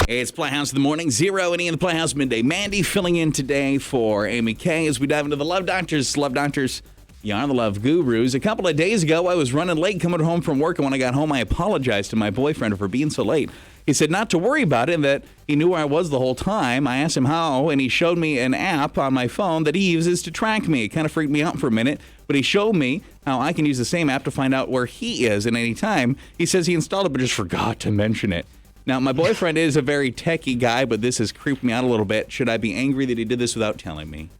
Hey, it's Playhouse in the Morning, Zero and Ian the Playhouse Midday. Mandy filling in today for Amy K as we dive into the Love Doctors. Love Doctors, you are the love gurus. A couple of days ago, I was running late coming home from work, and when I got home, I apologized to my boyfriend for being so late. He said not to worry about it and that he knew where I was the whole time. I asked him how, and he showed me an app on my phone that he uses to track me. It kind of freaked me out for a minute, but he showed me how I can use the same app to find out where he is at any time. He says he installed it but just forgot to mention it. Now, my boyfriend is a very techie guy, but this has creeped me out a little bit. Should I be angry that he did this without telling me?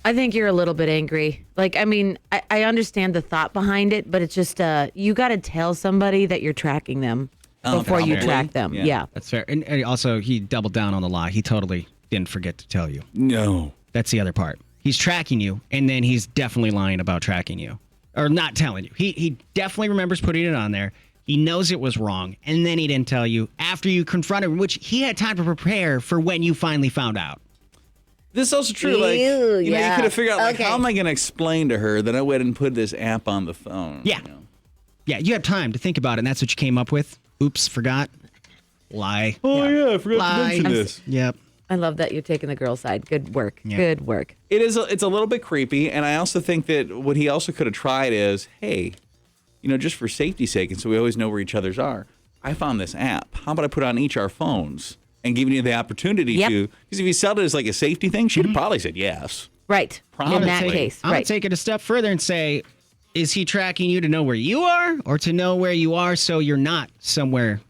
I think you're a little bit angry. Like, I mean, I understand the thought behind it, but it's just, you got to tell somebody that you're tracking them before you track them. Yeah. That's fair. And also, he doubled down on the lie. He totally didn't forget to tell you. No. That's the other part. He's tracking you, and then he's definitely lying about tracking you. Or not telling you. He definitely remembers putting it on there. He knows it was wrong, and then he didn't tell you after you confronted him, which he had time to prepare for when you finally found out. This is also true. Like, you could have figured out, like, how am I going to explain to her that I went and put this app on the phone? Yeah. You know? Yeah, you have time to think about it, and that's what you came up with. Oops, forgot. Lie. Oh, yeah, I forgot to mention this. Yep. I love that you're taking the girl side. Good work. Yeah. Good work. It's a little bit creepy, and I also think that what he also could have tried is, hey, just for safety's sake, and so we always know where each other's are, I found this app. How about I put it on each our phones and giving you the opportunity to? Because if you sell it as like a safety thing, she'd have probably said yes. Right. Probably. In that case. I'm going to take it a step further and say, is he tracking you to know where you are or to know where you are so you're not somewhere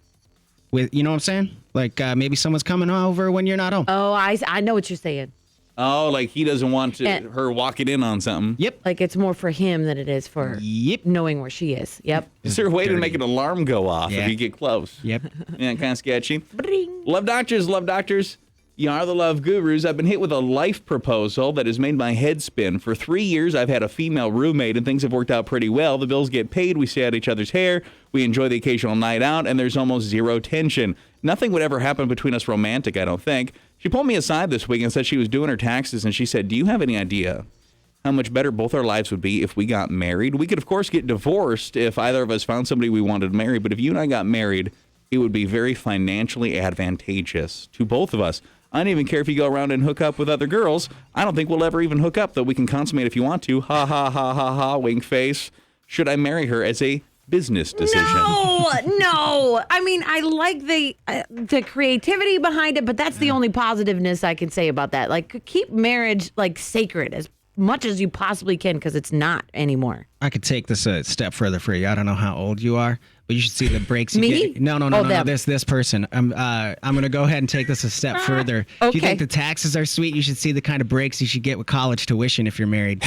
with, you know what I'm saying? Like maybe someone's coming over when you're not home. Oh, I know what you're saying. Oh, like he doesn't want her walking in on something. Yep. Like it's more for him than it is for knowing where she is. Yep. Is there a way to make an alarm go off Yeah. if you get close? Yep. Yeah, kind of sketchy. Bring. Love Doctors. You are the love gurus. I've been hit with a life proposal that has made my head spin. For 3 years, I've had a female roommate, and things have worked out pretty well. The bills get paid, we stay at each other's hair, we enjoy the occasional night out, and there's almost zero tension. Nothing would ever happen between us romantic, I don't think. She pulled me aside this week and said she was doing her taxes, and she said, do you have any idea how much better both our lives would be if we got married? We could, of course, get divorced if either of us found somebody we wanted to marry, but if you and I got married, it would be very financially advantageous to both of us. I don't even care if you go around and hook up with other girls. I don't think we'll ever even hook up, though we can consummate if you want to. Ha, ha, ha, ha, ha, wink face. Should I marry her as a business decision? No. I mean, I like the creativity behind it, but that's the only positiveness I can say about that. Like, keep marriage, like, sacred as much as you possibly can, because it's not anymore. I could take this a step further for you. I don't know how old you are, but you should see the breaks. Me? No. This person. I'm going to go ahead and take this a step further. Okay. If you think the taxes are sweet, you should see the kind of breaks you should get with college tuition if you're married.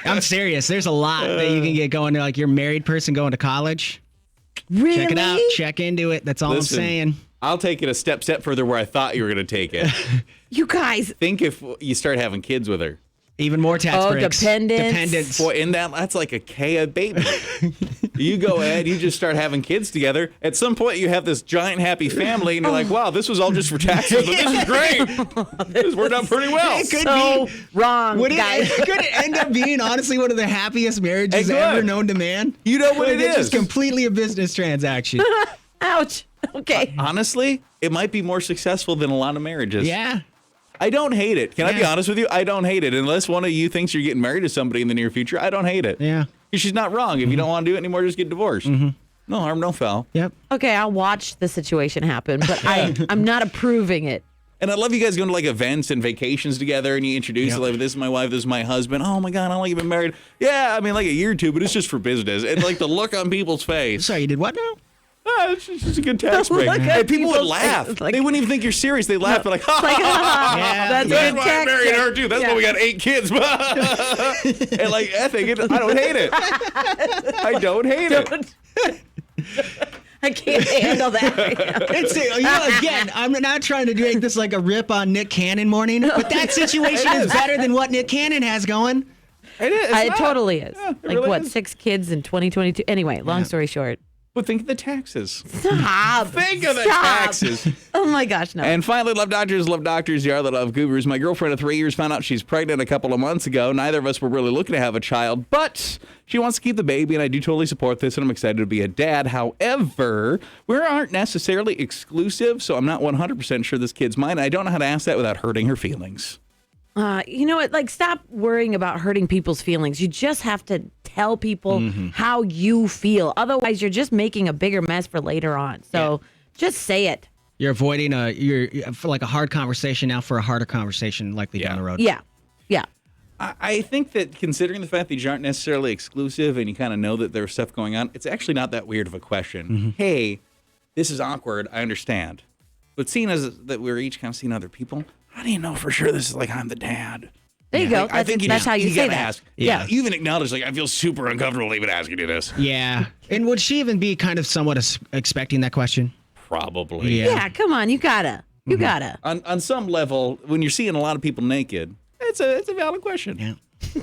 I'm serious. There's a lot that you can get going to, like your married person going to college. Really? Check it out. Check into it. That's all I'm saying. I'll take it a step further where I thought you were going to take it. You guys. Think if you start having kids with her. Even more tax breaks. Dependents. Boy, that's like a baby. You go ahead, you just start having kids together. At some point, you have this giant happy family, and you're like, wow, this was all just for taxes, but this is great. This worked out pretty well. It could So be wrong, guys. Could it end up being, honestly, one of the happiest marriages ever known to man? You know what it It's is. just completely a business transaction. Ouch. Okay. Honestly, it might be more successful than a lot of marriages. Yeah. I don't hate it. Can I be honest with you? I don't hate it. Unless one of you thinks you're getting married to somebody in the near future, I don't hate it. Yeah. She's not wrong. If you don't want to do it anymore, just get divorced. No harm, no foul. Yep. Okay, I'll watch the situation happen, but I'm not approving it. And I love you guys going to like events and vacations together, and you introduce it, like, this is my wife, this is my husband. Oh my God, how long you been married? Yeah, I mean like a year or two, but it's just for business. And like the look on people's face. Sorry, you did what now? It's just a good tax break. Look And at people would people's laugh. faces, like- They wouldn't even think you're serious. They laugh. They're like, ha, ha, ha. Yeah. That's That's good why I tax married break. her too. That's why we got 8 kids. And like, I don't hate it. I don't hate it. I can't handle that right now. Again, I'm not trying to make this like a rip on Nick Cannon morning, but that situation is better than what Nick Cannon has going. It is. It totally is. Yeah, it like really what, is. 6 kids in 2022? Anyway, long story short. But think of the taxes. Stop. Think of the Stop. taxes. Oh my gosh, no. And finally, love doctors, you are the love gurus. My girlfriend of 3 years found out she's pregnant a couple of months ago. Neither of us were really looking to have a child, but she wants to keep the baby, and I do totally support this, and I'm excited to be a dad. However, we aren't necessarily exclusive, so I'm not 100% sure this kid's mine. I don't know how to ask that without hurting her feelings. You know what? Like, stop worrying about hurting people's feelings. You just have to tell people how you feel. Otherwise, you're just making a bigger mess for later on. So just say it. You're avoiding for like a hard conversation now for a harder conversation likely down the road. Yeah. Yeah. I think that considering the fact that you aren't necessarily exclusive and you kind of know that there's stuff going on, it's actually not that weird of a question. Hey, this is awkward. I understand. But seeing as that we're each kind of seeing other people, how do you know for sure this is like I'm the dad? There you go. I think that's how you say gotta that. ask. Yeah. You even acknowledge, like, I feel super uncomfortable even asking you this. Yeah. And would she even be kind of somewhat expecting that question? Probably. Yeah, come on. You gotta. You gotta. On some level, when you're seeing a lot of people naked, it's a valid question. Yeah.